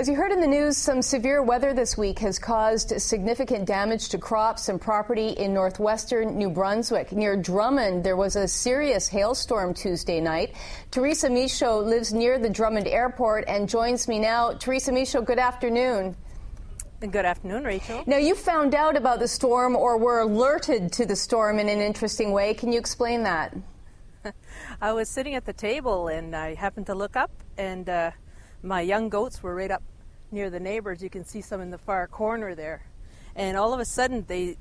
As you heard in the news, some severe weather this week has caused significant damage to crops and property in northwestern New Brunswick. Near Drummond, there was a serious hailstorm Tuesday night. Teresa Michaud lives near the Drummond Airport and joins me now. Teresa Michaud, good afternoon. Good afternoon, Rachel. Now, you found out about the storm or were alerted to the storm in an interesting way. Can you explain that? I was sitting at the table and I happened to look up, and my young goats were right up near the neighbors. You can see some in the far corner there. And all of a sudden, the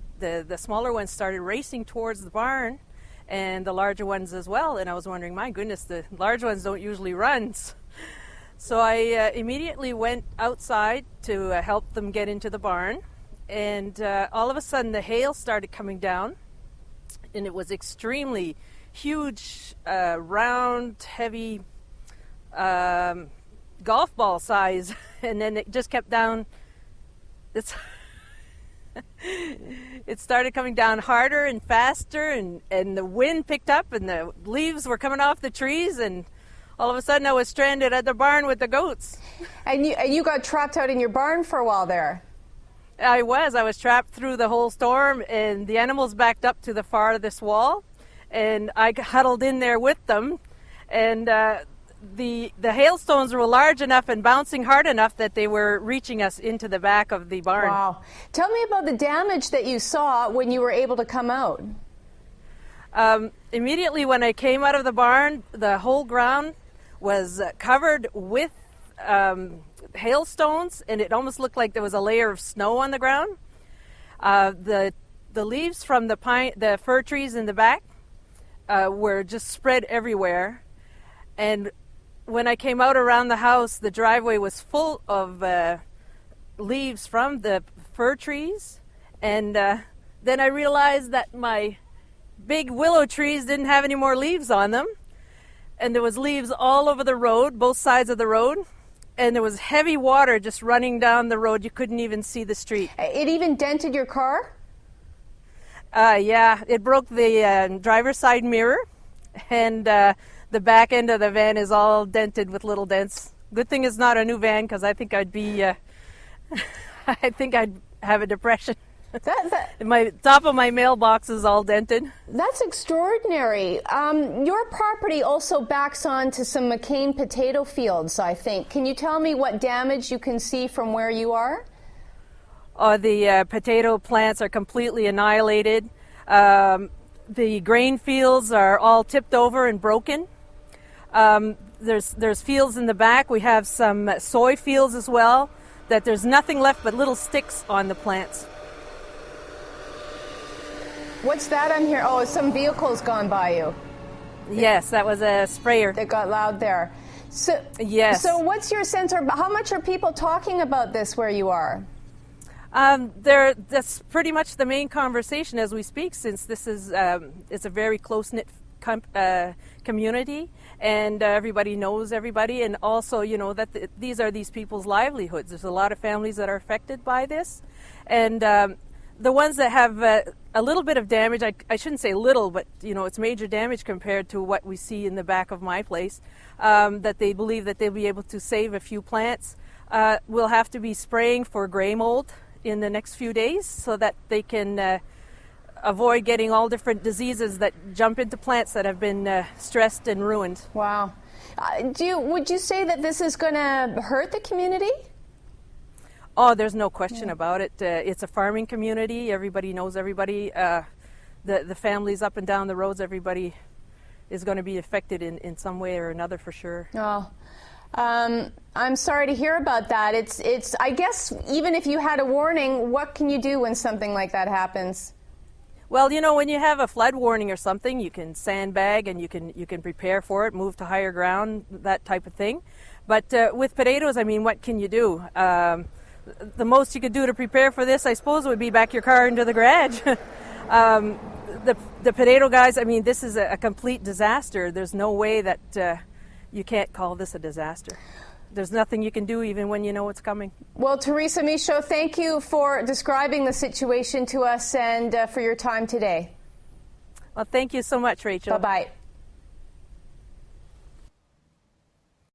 smaller ones started racing towards the barn, and the larger ones as well. And I was wondering, my goodness, the large ones don't usually run. So I immediately went outside to help them get into the barn. And all of a sudden, the hail started coming down, and it was extremely huge, round, heavy, golf ball size, and then it just kept down. It started coming down harder and faster, and the wind picked up, and the leaves were coming off the trees, and all of a sudden I was stranded at the barn with the goats. And you got trapped out in your barn for a while there. I was trapped through the whole storm, and the animals backed up to the farthest wall, and I huddled in there with them, and the hailstones were large enough and bouncing hard enough that they were reaching us into the back of the barn. Wow. Tell me about the damage that you saw when you were able to come out. Immediately when I came out of the barn, the whole ground was covered with hailstones, and it almost looked like there was a layer of snow on the ground. The leaves from the fir trees in the back were just spread everywhere. And when I came out around the house, the driveway was full of leaves from the fir trees. And then I realized that my big willow trees didn't have any more leaves on them. And there was leaves all over the road, both sides of the road. And there was heavy water just running down the road. You couldn't even see the street. It even dented your car? Yeah, it broke the driver's side mirror. And the back end of the van is all dented with little dents. Good thing it's not a new van, because I think I'd be, I think I'd have a depression. My top of my mailbox is all dented. That's extraordinary. Your property also backs on to some McCain potato fields, I think. Can you tell me what damage you can see from where you are? The potato plants are completely annihilated. The grain fields are all tipped over and broken. There's fields in the back. We have some soy fields as well, that there's nothing left but little sticks on the plants. What's that on here? Oh, some vehicle's gone by you. Yes, that was a sprayer. That got loud there. So, yes. So what's your sense, or how much are people talking about this where you are? That's pretty much the main conversation as we speak, since this is it's a very close-knit community, and everybody knows everybody, and also, you know, that these are these people's livelihoods. There's a lot of families that are affected by this, and the ones that have a little bit of damage, I shouldn't say little, but, you know, it's major damage compared to what we see in the back of my place, that they believe that they'll be able to save a few plants. We'll have to be spraying for gray mold in the next few days so that they can avoid getting all different diseases that jump into plants that have been stressed and ruined. Wow. Would you say that this is going to hurt the community? Oh, there's no question about it. It's a farming community. Everybody knows everybody. The families up and down the roads, everybody is going to be affected in some way or another for sure. Oh. I'm sorry to hear about that. It's. I guess even if you had a warning, what can you do when something like that happens? Well, you know, when you have a flood warning or something, you can sandbag and you can prepare for it, move to higher ground, that type of thing. But with potatoes, I mean, what can you do? The most you could do to prepare for this, I suppose, would be back your car into the garage. The potato guys, I mean, this is a complete disaster. There's no way that you can't call this a disaster. There's nothing you can do even when you know it's coming. Well, Teresa Michaud, thank you for describing the situation to us and for your time today. Well, thank you so much, Rachel. Bye-bye.